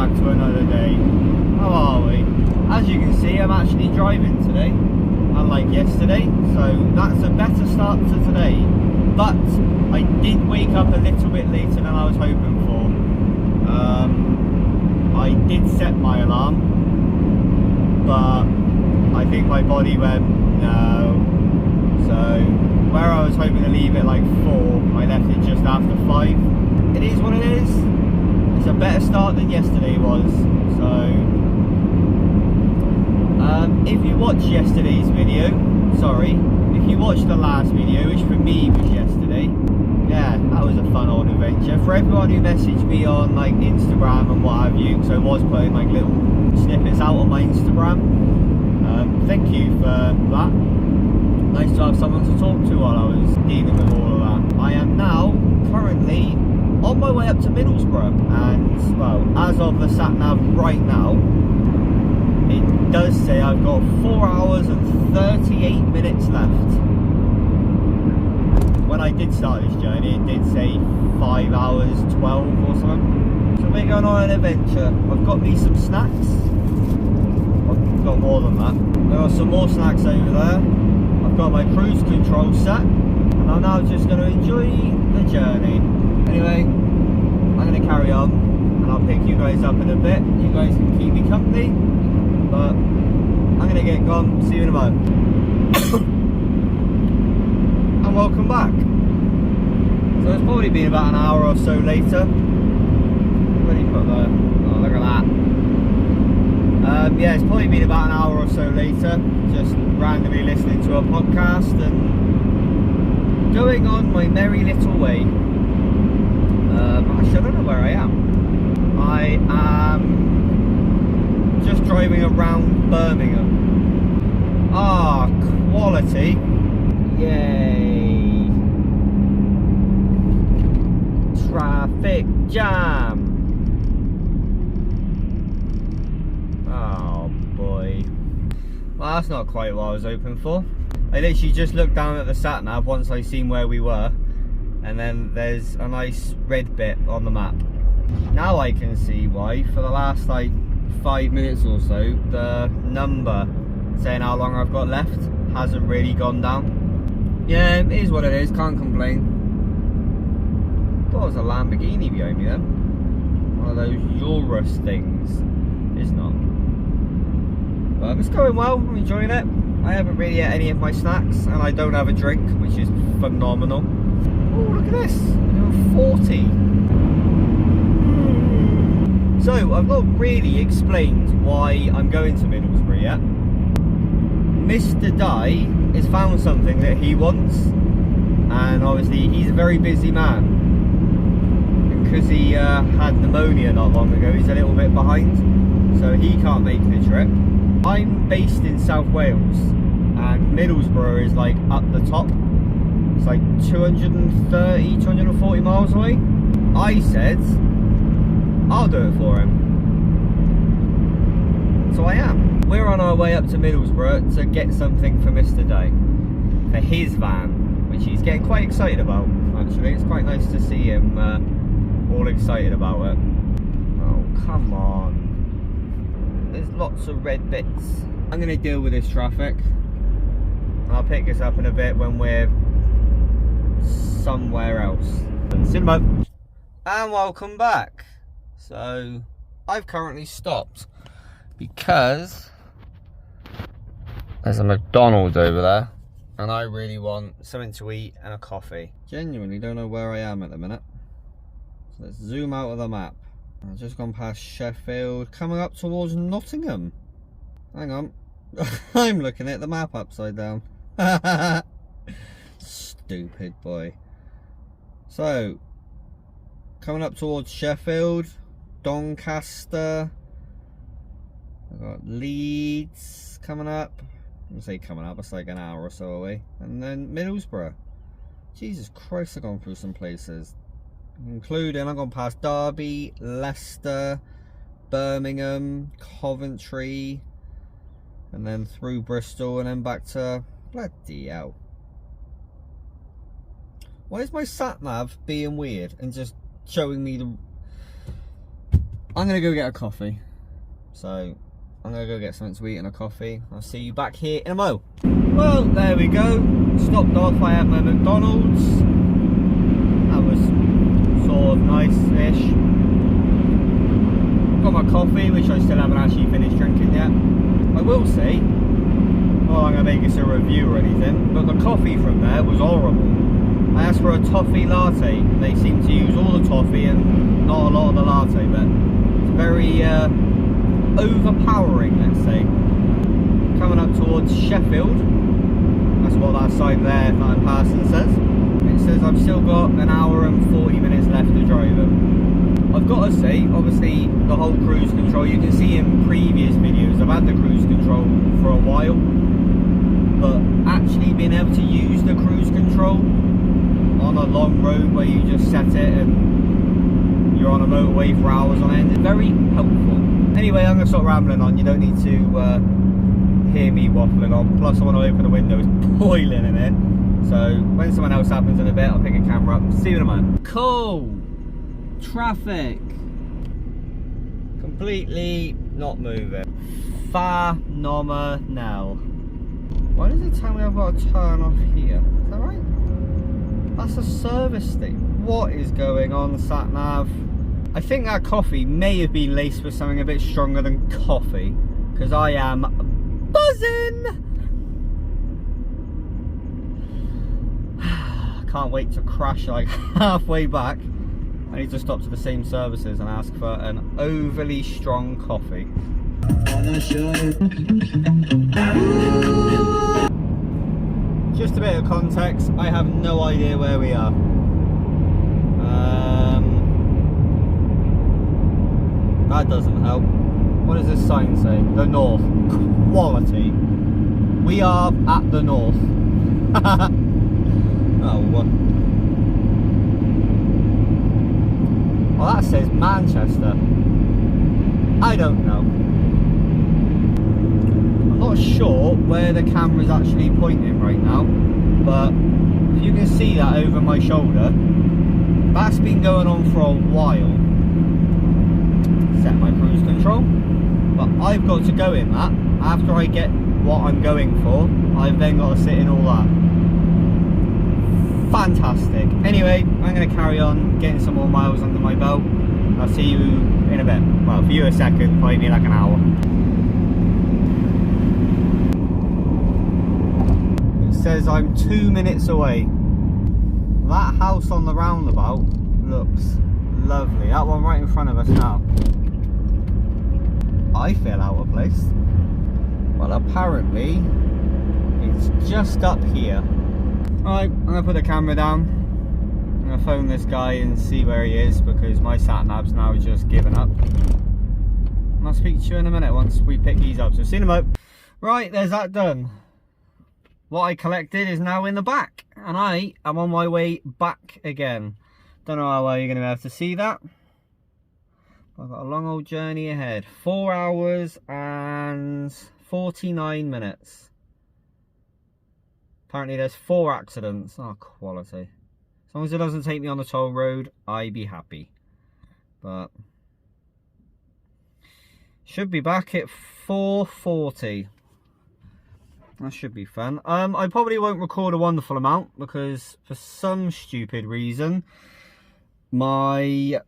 back to another day. How are we? As you can see, I'm actually driving today, unlike yesterday, so that's a better start to today. But I did wake up a little bit later than I was hoping for. I did set my alarm, but I think my body went no. So where I was hoping to leave it like 4, I left it just after 5. It is what it is. It's a better start than yesterday was. So if you watched yesterday's video, sorry, if you watched the last video, which for me was yesterday, yeah, that was a fun old adventure. For everyone who messaged me on like Instagram and what have you, because I was putting like little snippets out on my Instagram, thank you for that. Nice to have someone to talk to while I was dealing with all of that. I am now currently on my way up to Middlesbrough, and well, as of the sat nav right now, it does say I've got 4 hours and 38 minutes left. When I did start this journey, it did say 5 hours 12 or something. So we're going on an adventure. I've got me some snacks. I've got more than that. There are some more snacks over there. I've got my cruise control set, and I'm now just going to enjoy the journey. Anyway, I'm going to carry on, and I'll pick you guys up in a bit. You guys can keep me company, but I'm going to get gone. See you in a moment. And welcome back. So it's probably been about an hour or so later. Where did you put the... oh, look at that. Yeah, it's probably been about an hour or so later, just randomly listening to a podcast and going on my merry little way. Actually, I don't know where I am. I am just driving around Birmingham. Ah, quality. Yay. Traffic jam. Oh boy. Well, that's not quite what I was hoping for. I literally just looked down at the sat nav once I seen where we were, and then there's a nice red bit on the map. Now I can see why for the last like 5 minutes or so the number saying how long I've got left hasn't really gone down. Yeah, it is what it is, can't complain. Thought it was a Lamborghini behind me then. One of those Urus things. It's not. But it's going well, I'm enjoying it. I haven't really ate any of my snacks, and I don't have a drink, which is phenomenal. Oh, look at this, I'm 40. So, I've not really explained why I'm going to Middlesbrough yet. Mr. Dye has found something that he wants, and obviously he's a very busy man. And because he had pneumonia not long ago, he's a little bit behind, so he can't make the trip. I'm based in South Wales, and Middlesbrough is like up the top. It's like 230, 240 miles away. I said, I'll do it for him. So I am. We're on our way up to Middlesbrough to get something for Mr. Day. For his van, which he's getting quite excited about, actually. It's quite nice to see him all excited about it. Oh, come on. There's lots of red bits. I'm going to deal with this traffic. I'll pick this up in a bit when we're somewhere else. Cinema. And welcome back. So, I've currently stopped because there's a McDonald's over there, and I really want something to eat and a coffee. Genuinely don't know where I am at the minute. So let's zoom out of the map. I've just gone past Sheffield, coming up towards Nottingham. Hang on. I'm looking at the map upside down. Stupid boy. So, coming up towards Sheffield, Doncaster. I've got Leeds coming up. I'm going to say coming up, it's like an hour or so away. And then Middlesbrough. Jesus Christ, I've gone through some places. Including, I've gone past Derby, Leicester, Birmingham, Coventry, and then through Bristol, and then back to... bloody hell. Why is my sat nav being weird and just showing me the... I'm gonna go get a coffee. So I'm gonna go get something to eat and a coffee. I'll see you back here in a mo. Well, there we go. Stopped off. I had my McDonald's. That was sort of nice-ish. Got my coffee, which I still haven't actually finished drinking yet. I will say, well, I'm gonna make this a review or anything, but the coffee from there was horrible. I asked for a toffee latte. They seem to use all the toffee and not a lot of the latte, but it's very overpowering, let's say. Coming up towards Sheffield. That's what that sign there that I'm passing says. It says I've still got an hour and 40 minutes left to drive it. I've got to say, obviously, the whole cruise control, you can see in previous videos, I've had the cruise control for a while, but actually being able to use the cruise control on a long road where you just set it and you're on a motorway for hours on end is very helpful. Anyway, I'm going to stop rambling on. You don't need to hear me waffling on. Plus, I want to open the window. It's boiling in here. So, when someone else happens in a bit, I'll pick a camera up. See you in a moment. Cool. Traffic. Completely not moving. Phenomenal. Why does it tell me I've got to turn off here? Is that right? That's a service thing. What is going on, sat-nav? I think that coffee may have been laced with something a bit stronger than coffee, because I am buzzing. Can't wait to crash like halfway back. I need to stop to the same services and ask for an overly strong coffee. Just a bit of context, I have no idea where we are. That doesn't help. What does this sign say? The North. Quality. We are at the North. Oh, what? Well, that says Manchester. I don't know. I'm not sure where the camera's actually pointing right now, but if you can see that over my shoulder, that's been going on for a while. Set my cruise control, but I've got to go in that. After I get what I'm going for, I've then got to sit in all that. Fantastic. Anyway, I'm going to carry on getting some more miles under my belt. I'll see you in a bit. Well, for you a second, probably like an hour. It says I'm 2 minutes away. That house on the roundabout looks lovely. That one right in front of us now. I feel out of place. Well, apparently it's just up here. Alright, I'm going to put the camera down. I'm going to phone this guy and see where he is, because my sat-nav's now just given up. And I'll speak to you in a minute once we pick these up. So see you in a moment. Right, there's that done. What I collected is now in the back, and I am on my way back again. Don't know how well you're going to be able to see that. I've got a long old journey ahead. 4 hours and 49 minutes. Apparently there's 4 accidents. Oh, quality. As long as it doesn't take me on the toll road, I'd be happy. But should be back at 4:40. That should be fun. I probably won't record a wonderful amount, because for some stupid reason my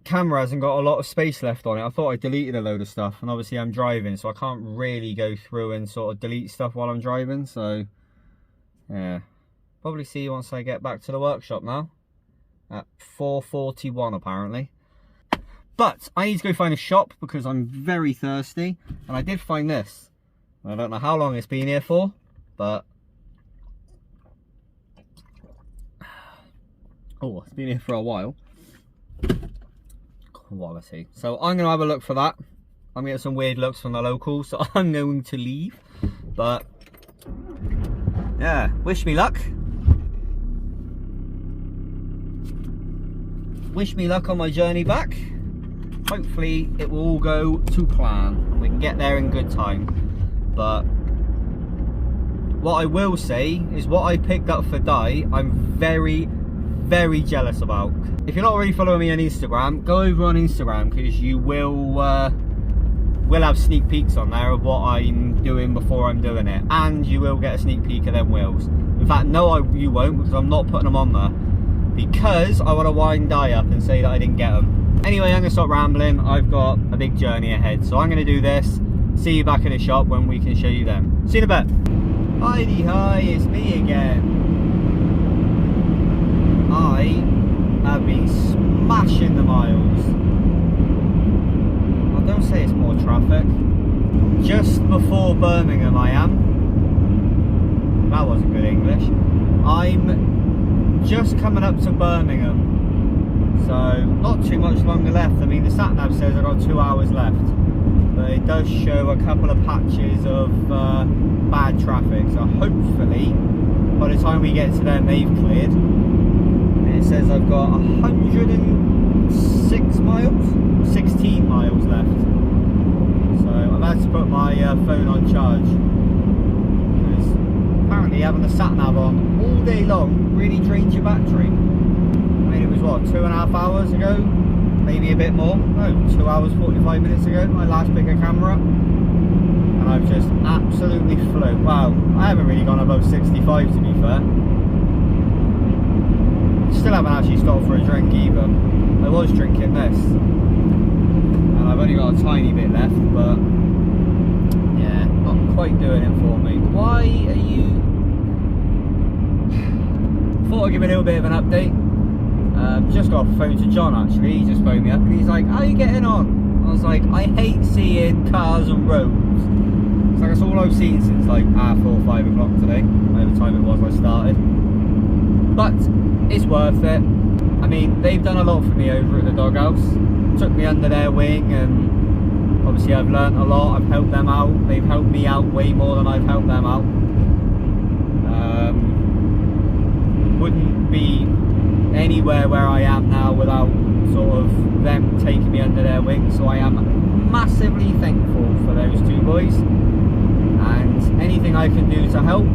camera hasn't got a lot of space left on it. I thought I deleted a load of stuff, and obviously I'm driving, so I can't really go through and sort of delete stuff while I'm driving. So yeah, probably see you once I get back to the workshop now at 4:41 apparently. But I need to go find a shop because I'm very thirsty, and I did find this. I don't know how long it's been here for, but oh, it's been here for a while. Quality. So I'm going to have a look for that. I'm getting some weird looks from the locals, so I'm going to leave. But yeah, wish me luck. Wish me luck on my journey back. Hopefully it will all go to plan. We can get there in good time. But what I will say is what I picked up for Di, I'm very, very jealous about. If you're not already following me on Instagram, go over on Instagram, because you will have sneak peeks on there of what I'm doing before I'm doing it, and you will get a sneak peek of them wheels. In fact, no, you won't, because I'm not putting them on there, because I want to wind Di up and say that I didn't get them. Anyway, I'm going to stop rambling. I've got a big journey ahead, so I'm going to do this. See you back in the shop when we can show you them. See you in a bit. Heidi hi, it's me again. I have been smashing the miles. I don't say it's more traffic. Just before Birmingham I am. That wasn't good English. I'm just coming up to Birmingham. So not too much longer left. I mean, the sat nav says I've got 2 hours left. But it does show a couple of patches of bad traffic. So hopefully by the time we get to them they've cleared. It says I've got 106 miles, 16 miles left. So I've had to put my phone on charge, because apparently having the sat nav on all day long really drains your battery. I mean, it was what, 2.5 hours ago, maybe a bit more, no, 2 hours 45 minutes ago I last picked a camera up, and I've just absolutely flew. Wow, I haven't really gone above 65 to be fair. Still haven't actually stopped for a drink either. I was drinking this, and I've only got a tiny bit left, but yeah, not quite doing it for me. Why are you... Thought I'd give a little bit of an update. Just got off the phone to John actually. He just phoned me up and he's like, how are you getting on? I was like, I hate seeing cars and roads. It's like, that's all I've seen since like 4 or 5 o'clock today, whatever time it was I started. But it's worth it. I mean, they've done a lot for me over at the doghouse. Took me under their wing, and obviously I've learnt a lot. I've helped them out. They've helped me out way more than I've helped them out. Wouldn't be anywhere where I am now without sort of them taking me under their wing. So I am massively thankful for those 2 boys. And anything I can do to help,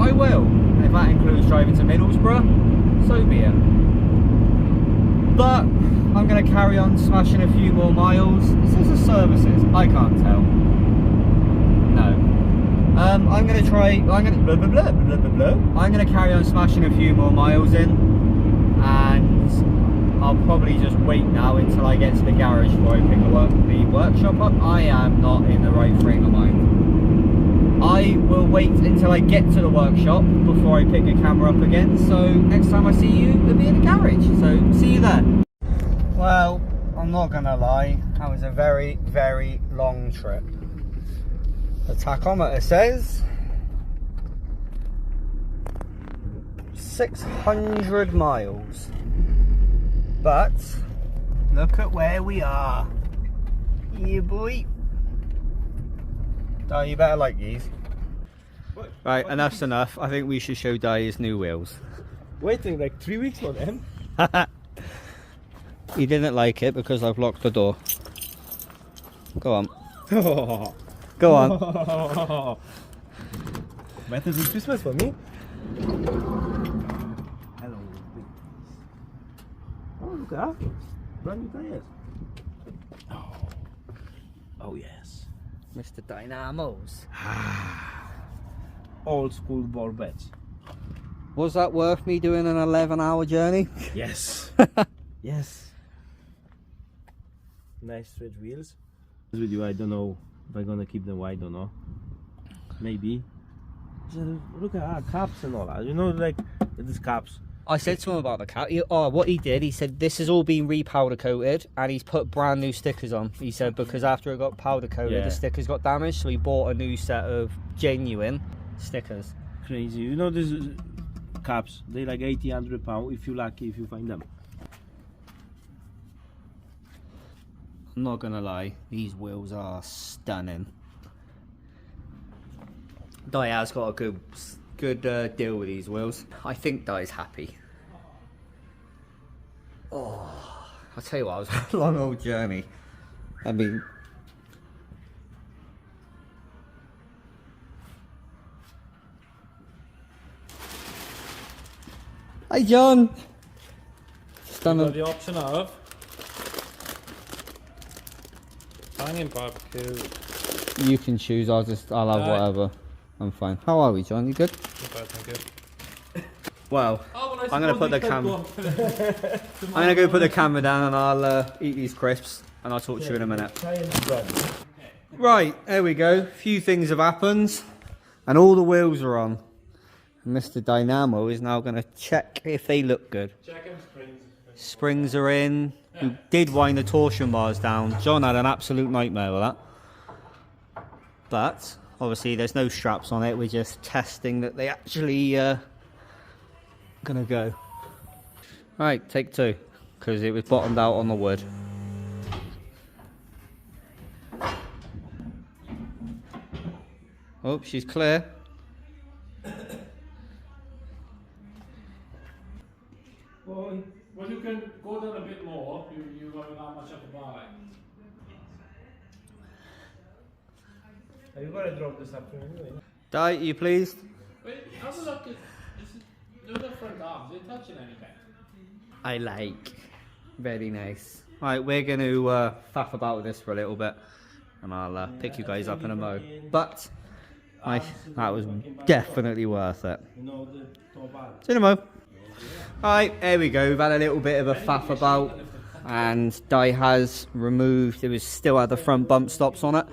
I will. And if that includes driving to Middlesbrough, so be it. But I'm going to carry on smashing a few more miles. Is this a services? I can't tell. No. I'm going to try. I'm going to blah blah blah blah blah blah. I'm going to carry on smashing a few more miles in, and I'll probably just wait now until I get to the garage before I pick the workshop up. I am not in the right frame of mind. I will wait until I get to the workshop before I pick a camera up again, so next time I see you, it'll be in the garage, so see you there. Well, I'm not gonna lie, that was a very, very long trip. The tachometer says 600 miles, but look at where we are. Yeah, boy. Oh, you better like these. Right, enough's enough. I think we should show Di his new wheels. Waiting like 3 weeks for them. He didn't like it because I've locked the door. Go on. Go on. Better than Christmas for me. Hello. Oh, look at that. Brand new tires. Oh yes. Mr. Dynamos. Old school ball beds. Was that worth me doing an 11-hour journey? Yes. Yes. Nice straight wheels. With you, I don't know if I'm gonna keep them wide or not. Maybe. So look at our caps and all that. You know, like these caps. I said to him about the cap. What he did, he said this has all been repowder coated and he's put brand new stickers on. He said because after it got powder coated, the stickers got damaged, so he bought a new set of genuine stickers. Crazy. You know these caps? They're like 80-100 pounds if you're lucky if you find them. I'm not gonna lie, these wheels are stunning. Di has got a good deal with these wheels. I think Di's happy. Oh, I'll tell you what, it was a long old journey. I mean, hi John. done You've got the option of hanging barbecue. You can choose. I'll have whatever. I'm fine. How are we, John? You good? Not bad, thank you. Well, I'm gonna put the camera. I'm gonna go put the camera down and I'll eat these crisps and I'll talk to you in a minute. Right, there we go. A few things have happened and all the wheels are on. Mr. Dynamo is now gonna check if they look good. Checking springs. Springs are in. We did wind the torsion bars down. John had an absolute nightmare with that. But obviously there's no straps on it. We're just testing that they actually gonna go. Right, take two, because it was bottomed out on the wood. Oh, she's clear. Well, you can go down a bit more. You haven't that much of a bar. Are you going to drop this afternoon anyway? Di, you pleased? Wait, have a look at do the front arms, they're touching anything. I like. Very nice. Right, we're going to faff about with this for a little bit and I'll pick you guys up in a mo. But that was definitely worth it. See you in a mo. Right, there we go. We've had a little bit of a faff about and Di has removed, it was still had the front bump stops on it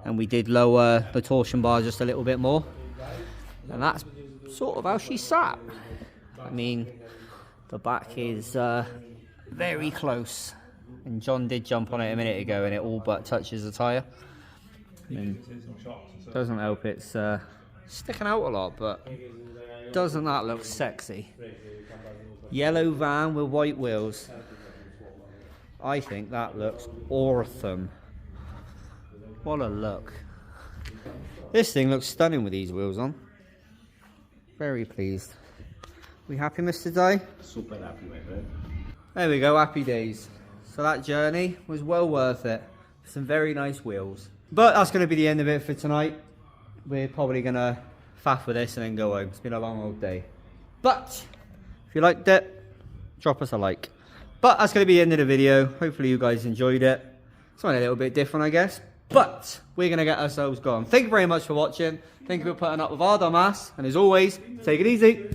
and we did lower the torsion bar just a little bit more and that's sort of how she sat. I mean, the back is very close and John did jump on it a minute ago and it all but touches the tyre. Doesn't help, it's sticking out a lot, but doesn't that look sexy? Yellow van with white wheels. I think that looks awesome. What a look. This thing looks stunning with these wheels on. Very pleased. We happy, Mr. Di? Super happy, my friend. There we go, happy days. So that journey was well worth it. Some very nice wheels. But that's going to be the end of it for tonight. We're probably going to faff with this and then go home. It's been a long old day. But if you liked it, drop us a like. But that's going to be the end of the video. Hopefully you guys enjoyed it. Something a little bit different, I guess. But we're going to get ourselves gone. Thank you very much for watching. Thank you for putting up with our dumbass. And as always, take it easy.